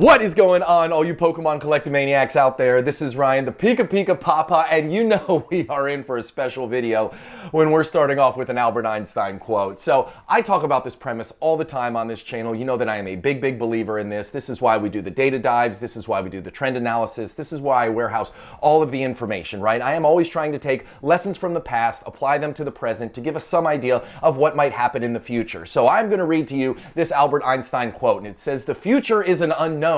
What is going on, all you Pokemon collectomaniacs out there? This is Ryan, the PikaPikaPapa, and you know we are in for a special video when we're starting off with an Albert Einstein quote. So I talk about this premise all the time on this channel. You know that I am a big believer in this. This is why we do the data dives. This is why we do the trend analysis. This is why I warehouse all of the information, right? I am always trying to take lessons from the past, apply them to the present to give us some idea of what might happen in the future. So I'm going to read to you this Albert Einstein quote, and it says, "The future is an unknown,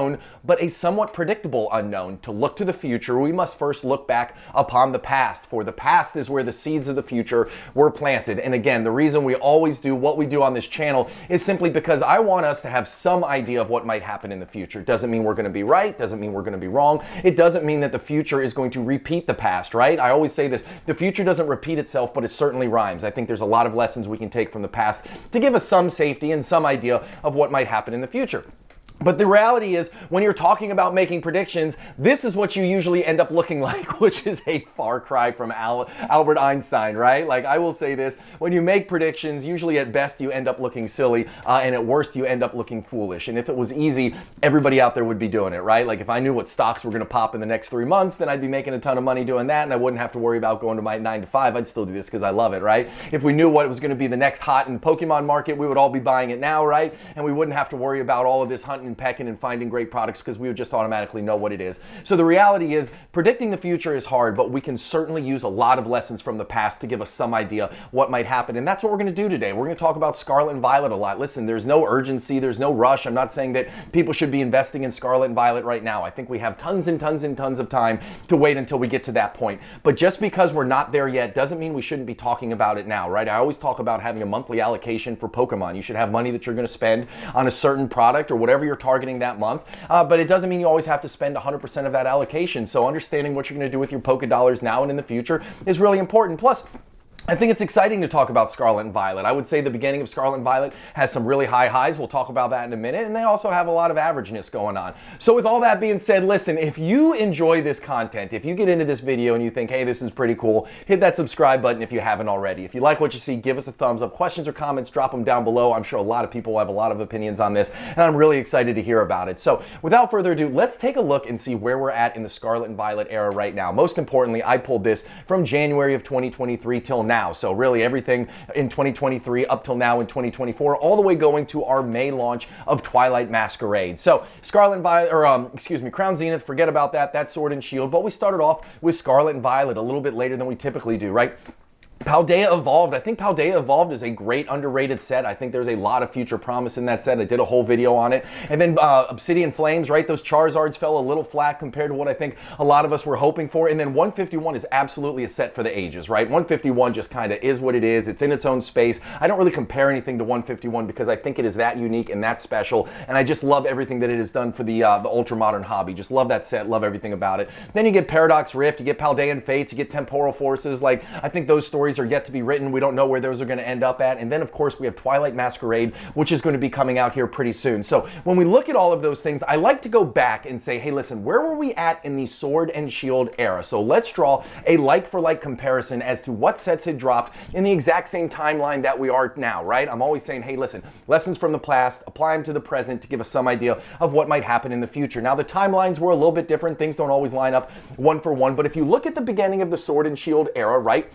but a somewhat predictable unknown. To look to the future, we must first look back upon the past, for the past is where the seeds of the future were planted." And again, the reason we always do what we do on this channel is simply because I want us to have some idea of what might happen in the future. Doesn't mean we're going to be right, doesn't mean we're going to be wrong. It doesn't mean that the future is going to repeat the past, right? I always say this, the future doesn't repeat itself, but it certainly rhymes. I think there's a lot of lessons we can take from the past to give us some safety and some idea of what might happen in the future. But the reality is, when you're talking about making predictions, this is what you usually end up looking like, which is a far cry from Albert Einstein, right? Like, I will say this, when you make predictions, usually at best you end up looking silly, and at worst you end up looking foolish. And if it was easy, everybody out there would be doing it, right? Like, if I knew what stocks were going to pop in the next 3 months, then I'd be making a ton of money doing that, and I wouldn't have to worry about going to my 9 to 5. I'd still do this because I love it, right? If we knew what was going to be the next hot in the Pokemon market, we would all be buying it now, right? And we wouldn't have to worry about all of this hunting and pecking and finding great products because we would just automatically know what it is. So the reality is, predicting the future is hard, but we can certainly use a lot of lessons from the past to give us some idea what might happen. And that's what we're going to do today. We're going to talk about Scarlet and Violet a lot. Listen, there's no urgency, there's no rush. I'm not saying that people should be investing in Scarlet and Violet right now. I think we have tons and tons and tons of time to wait until we get to that point. But just because we're not there yet doesn't mean we shouldn't be talking about it now, right? I always talk about having a monthly allocation for Pokemon. You should have money that you're going to spend on a certain product or whatever you're targeting that month. But it doesn't mean you always have to spend 100% of that allocation. So understanding what you're going to do with your Poké Dollars now and in the future is really important. Plus, I think it's exciting to talk about Scarlet and Violet. I would say the beginning of Scarlet and Violet has some really high highs. We'll talk about that in a minute. And they also have a lot of averageness going on. So with all that being said, listen, if you enjoy this content, if you get into this video and you think, hey, this is pretty cool, hit that subscribe button if you haven't already. If you like what you see, give us a thumbs up. Questions or comments, drop them down below. I'm sure a lot of people have a lot of opinions on this, and I'm really excited to hear about it. So without further ado, let's take a look and see where we're at in the Scarlet and Violet era right now. Most importantly, I pulled this from January of 2023 till now. So really everything in 2023 up till now in 2024, all the way going to our May launch of Twilight Masquerade. So Scarlet and Violet, or Crown Zenith, forget about that. That's Sword and Shield. But we started off with Scarlet and Violet a little bit later than we typically do, right? Paldea Evolved. I think Paldea Evolved is a great underrated set. I think there's a lot of future promise in that set. I did a whole video on it. And then Obsidian Flames, right? Those Charizards fell a little flat compared to what I think a lot of us were hoping for. And then 151 is absolutely a set for the ages, right? 151 just kind of is what it is. It's in its own space. I don't really compare anything to 151 because I think it is that unique and that special. And I just love everything that it has done for the ultra modern hobby. Just love that set. Love everything about it. Then you get Paradox Rift, you get Paldean Fates, you get Temporal Forces. Like, I think those stories are yet to be written. We don't know where those are going to end up at. And then, of course, we have Twilight Masquerade, which is going to be coming out here pretty soon. So when we look at all of those things, I like to go back and say, hey, listen, where were we at in the Sword and Shield era? So let's draw a like-for-like comparison as to what sets had dropped in the exact same timeline that we are now, right? I'm always saying, hey, listen, lessons from the past, apply them to the present to give us some idea of what might happen in the future. Now, the timelines were a little bit different. Things don't always line up one for one. But if you look at the beginning of the Sword and Shield era, right,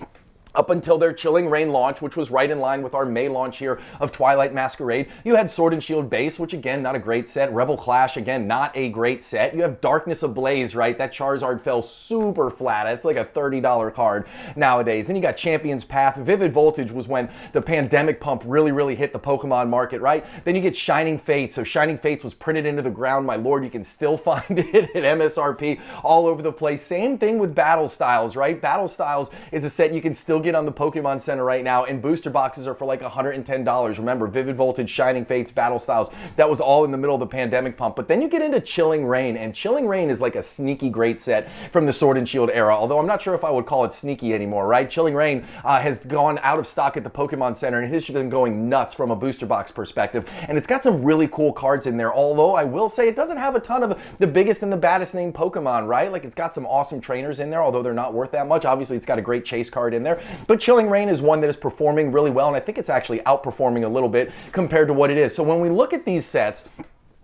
up until their Chilling Reign launch, which was right in line with our May launch here of Twilight Masquerade. You had Sword and Shield Base, which again, not a great set. Rebel Clash, again, not a great set. You have Darkness Ablaze, right? That Charizard fell super flat. It's like a $30 card nowadays. Then you got Champion's Path. Vivid Voltage was when the pandemic pump really hit the Pokemon market, right? Then you get Shining Fates. So Shining Fates was printed into the ground. My lord, you can still find it at MSRP all over the place. Same thing with Battle Styles, right? Battle Styles is a set you can still get on the Pokemon Center right now, and booster boxes are for like $110. Remember, Vivid Voltage, Shining Fates, Battle Styles, that was all in the middle of the pandemic pump. But then you get into Chilling Reign, and Chilling Reign is like a sneaky great set from the Sword and Shield era, although I'm not sure if I would call it sneaky anymore, right? Chilling Reign has gone out of stock at the Pokemon Center, and it has been going nuts from a booster box perspective, and it's got some really cool cards in there, although I will say it doesn't have a ton of the biggest and the baddest named Pokemon, right? Like, it's got some awesome trainers in there, although they're not worth that much. Obviously, it's got a great chase card in there, but Chilling Reign is one that is performing really well, and I think it's actually outperforming a little bit compared to what it is. So when we look at these sets,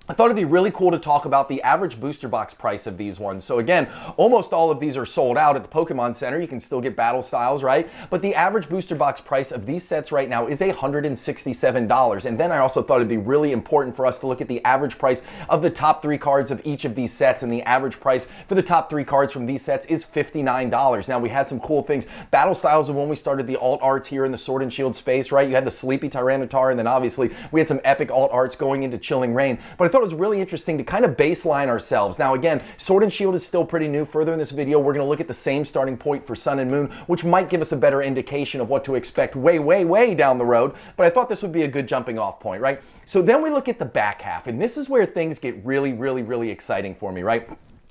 I thought it'd be really cool to talk about the average booster box price of these ones. So again, almost all of these are sold out at the Pokemon Center. You can still get battle styles, right? But the average booster box price of these sets right now is $167. And then I also thought it'd be really important for us to look at the average price of the top 3 cards of each of these sets. And the average price for the top 3 cards from these sets is $59. Now we had some cool things. Battle styles of when we started the alt arts here in the Sword and Shield space, right? You had the Sleepy Tyranitar, and then obviously we had some epic alt arts going into Chilling Reign. But I thought it was really interesting to kind of baseline ourselves. Now again, Sword and Shield is still pretty new. Further in this video, we're going to look at the same starting point for Sun and Moon, which might give us a better indication of what to expect way down the road. But I thought this would be a good jumping off point, right? So then we look at the back half, and this is where things get really exciting for me, right?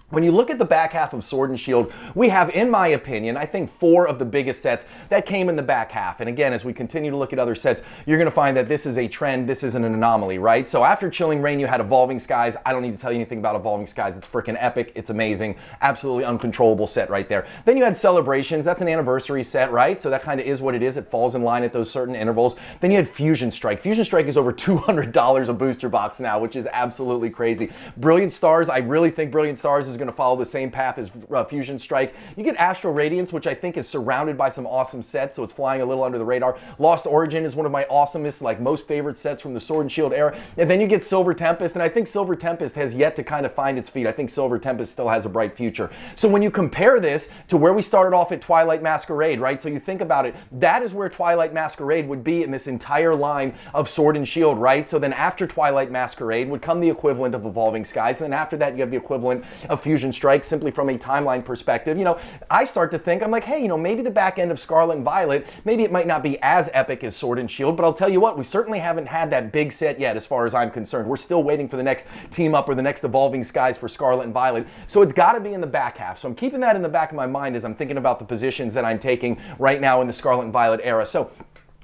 When you look at the back half of Sword and Shield, we have, in my opinion, I think 4 of the biggest sets that came in the back half. And again, as we continue to look at other sets, you're going to find that this is a trend. This isn't an anomaly, right? So after Chilling Reign, you had Evolving Skies. I don't need to tell you anything about Evolving Skies. It's freaking epic. It's amazing. Absolutely uncontrollable set right there. Then you had Celebrations. That's an anniversary set, right? So that kind of is what it is. It falls in line at those certain intervals. Then you had Fusion Strike. Fusion Strike is over $200 a booster box now, which is absolutely crazy. Brilliant Stars. I really think Brilliant Stars is going to follow the same path as Fusion Strike. You get Astral Radiance, which I think is surrounded by some awesome sets, so it's flying a little under the radar. Lost Origin is one of my awesomest, like most favorite sets from the Sword and Shield era. And then you get Silver Tempest, and I think Silver Tempest has yet to kind of find its feet. I think Silver Tempest still has a bright future. So when you compare this to where we started off at Twilight Masquerade, right? So you think about it, that is where Twilight Masquerade would be in this entire line of Sword and Shield, right? So then after Twilight Masquerade would come the equivalent of Evolving Skies, and then after that you have the equivalent of Fusion Strike, simply from a timeline perspective. You know, I start to think, I'm like, hey, you know, maybe the back end of Scarlet and Violet, maybe it might not be as epic as Sword and Shield, but I'll tell you what, we certainly haven't had that big set yet as far as I'm concerned. We're still waiting for the next team up or the next Evolving Skies for Scarlet and Violet. So it's got to be in the back half. So I'm keeping that in the back of my mind as I'm thinking about the positions that I'm taking right now in the Scarlet and Violet era. So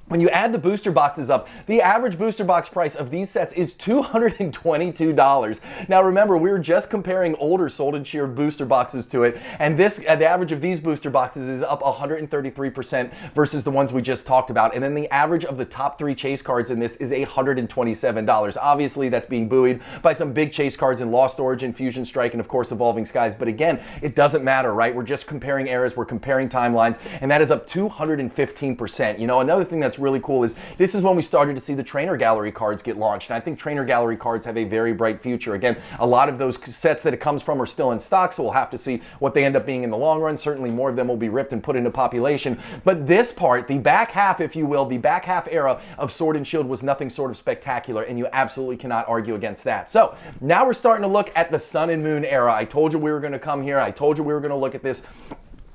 when you add the booster boxes up, the average booster box price of these sets is $222. Now remember, we were just comparing older Sword and Shield booster boxes to it, and the average of these booster boxes is up 133% versus the ones we just talked about. And then the average of the top 3 chase cards in this is $127. Obviously, that's being buoyed by some big chase cards in Lost Origin, Fusion Strike, and of course Evolving Skies. But again, it doesn't matter, right? We're just comparing eras, we're comparing timelines, and that is up 215%. You know, another thing that's really cool is this is when we started to see the trainer gallery cards get launched, and I think trainer gallery cards have a very bright future. Again, a lot of those sets that it comes from are still in stock, so we'll have to see what they end up being in the long run. Certainly more of them will be ripped and put into population, but this part, the back half, if you will, the back half era of Sword and Shield was nothing sort of spectacular, and you absolutely cannot argue against that. So now we're starting to look at the Sun and Moon era. I told you we were going to come here. I told you we were going to look at this.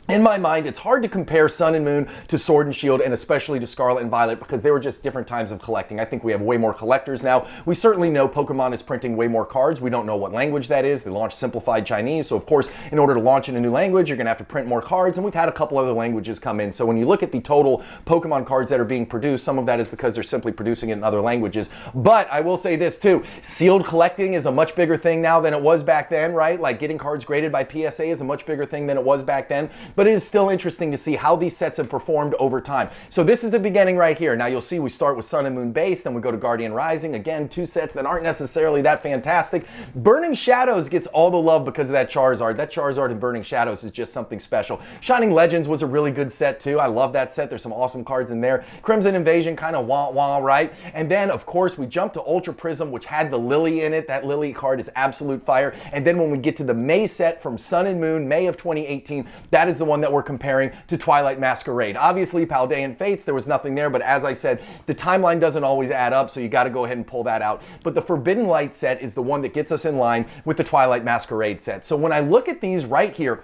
In my mind, it's hard to compare Sun and Moon to Sword and Shield, and especially to Scarlet and Violet, because they were just different times of collecting. I think we have way more collectors now. We certainly know Pokemon is printing way more cards. We don't know what language that is. They launched simplified Chinese, so of course, in order to launch in a new language, you're going to have to print more cards, and we've had a couple other languages come in. So when you look at the total Pokemon cards that are being produced, some of that is because they're simply producing it in other languages. But I will say this too, sealed collecting is a much bigger thing now than it was back then, right? Like getting cards graded by PSA is a much bigger thing than it was back then. But it is still interesting to see how these sets have performed over time. So this is the beginning right here. Now you'll see we start with Sun and Moon base, then we go to Guardian Rising. Again, 2 sets that aren't necessarily that fantastic. Burning Shadows gets all the love because of that Charizard. That Charizard in Burning Shadows is just something special. Shining Legends was a really good set too. I love that set. There's some awesome cards in there. Crimson Invasion, kind of wah-wah, right? And then, of course, we jump to Ultra Prism, which had the Lily in it. That Lily card is absolute fire. And then when we get to the May set from Sun and Moon, May of 2018, that is the one that we're comparing to Twilight Masquerade. Obviously, Paldean Fates, there was nothing there, but as I said, the timeline doesn't always add up, so you got to go ahead and pull that out. But the Forbidden Light set is the one that gets us in line with the Twilight Masquerade set. So when I look at these right here,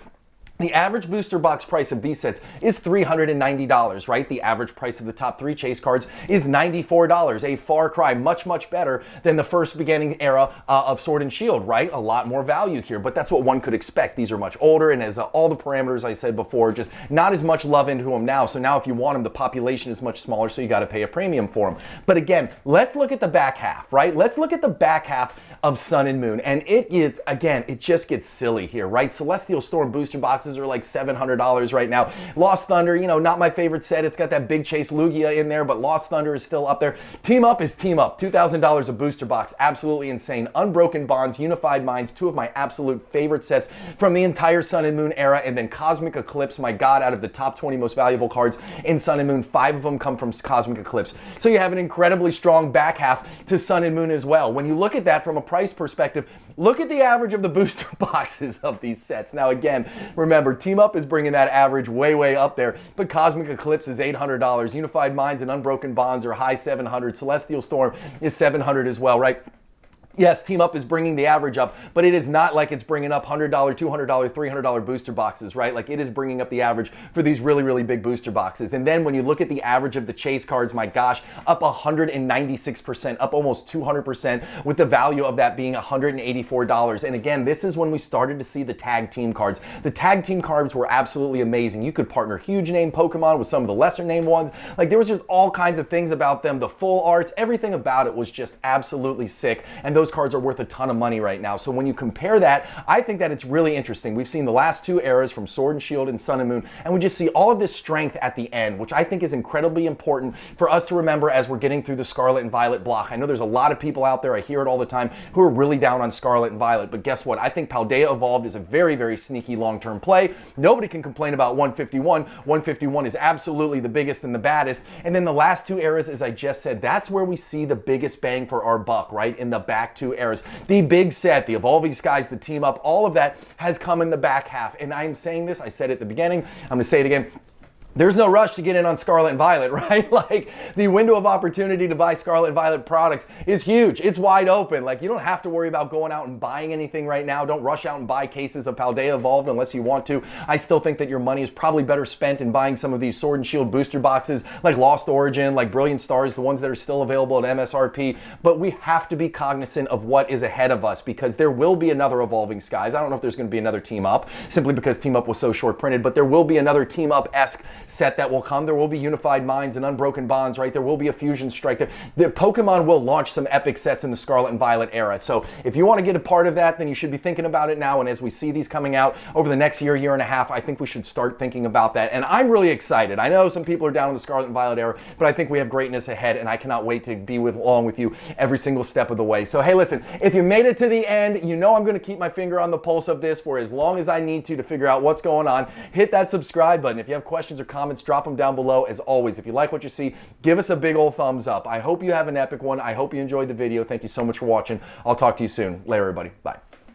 the average booster box price of these sets is $390, right? The average price of the top 3 chase cards is $94, a far cry, much better than the first beginning era of Sword and Shield, right? A lot more value here, but that's what one could expect. These are much older, and as all the parameters I said before, just not as much love into them now. So now if you want them, the population is much smaller, so you got to pay a premium for them. But again, let's look at the back half, right? Let's look at the back half of Sun and Moon, and it just gets silly here, right? Celestial Storm booster boxes boxes are like $700 right now. Lost Thunder, you know, not my favorite set. It's got that big Chase Lugia in there, but Lost Thunder is still up there. Team Up is Team Up. $2,000 a booster box. Absolutely insane. Unbroken Bonds, Unified Minds, two of my absolute favorite sets from the entire Sun and Moon era. And then Cosmic Eclipse, my God, out of the top 20 most valuable cards in Sun and Moon, 5 of them come from Cosmic Eclipse. So you have an incredibly strong back half to Sun and Moon as well. When you look at that from a price perspective, look at the average of the booster boxes of these sets. Now again, remember, Team Up is bringing that average way, way up there, but Cosmic Eclipse is $800. Unified Minds and Unbroken Bonds are high $700. Celestial Storm is $700 as well, right? Yes, Team Up is bringing the average up, but it is not like it's bringing up $100, $200, $300 booster boxes, right? Like it is bringing up the average for these really, really big booster boxes. And then when you look at the average of the Chase cards, my gosh, up 196%, up almost 200%, with the value of that being $184. And again, this is when we started to see the tag team cards. The tag team cards were absolutely amazing. You could partner huge name Pokemon with some of the lesser name ones. Like there was just all kinds of things about them. The full arts, everything about it was just absolutely sick. And those cards are worth a ton of money right now. So when you compare that, I think that it's really interesting. We've seen the last two eras from Sword and Shield and Sun and Moon, and we just see all of this strength at the end, which I think is incredibly important for us to remember as we're getting through the Scarlet and Violet block. I know there's a lot of people out there, I hear it all the time, who are really down on Scarlet and Violet, but guess what? I think Paldea Evolved is a very, very sneaky long-term play. Nobody can complain about 151. 151 is absolutely the biggest and the baddest. And then the last two eras, as I just said, that's where we see the biggest bang for our buck, right? In the back two eras. The big set, the Evolving Skies, the Team Up, all of that has come in the back half. And I'm saying this, I said it at the beginning, I'm going to say it again. There's no rush to get in on Scarlet and Violet, right? Like the window of opportunity to buy Scarlet and Violet products is huge. It's wide open. Like you don't have to worry about going out and buying anything right now. Don't rush out and buy cases of Paldea Evolved unless you want to. I still think that your money is probably better spent in buying some of these Sword and Shield booster boxes like Lost Origin, like Brilliant Stars, the ones that are still available at MSRP. But we have to be cognizant of what is ahead of us because there will be another Evolving Skies. I don't know if there's going to be another Team Up simply because Team Up was so short printed, but there will be another Team Up-esque set that will come. There will be Unified Minds and Unbroken Bonds, right? There will be a Fusion Strike. The Pokemon will launch some epic sets in the Scarlet and Violet era. So if you want to get a part of that, then you should be thinking about it now. And as we see these coming out over the next year, year and a half, I think we should start thinking about that. And I'm really excited. I know some people are down in the Scarlet and Violet era, but I think we have greatness ahead, and I cannot wait to be along with you every single step of the way. So hey, listen, if you made it to the end, you know I'm going to keep my finger on the pulse of this for as long as I need to figure out what's going on. Hit that subscribe button. If you have questions or comments, drop them down below. As always, if you like what you see, give us a big old thumbs up. I hope you have an epic one. I hope you enjoyed the video. Thank you so much for watching. I'll talk to you soon. Later, everybody. Bye.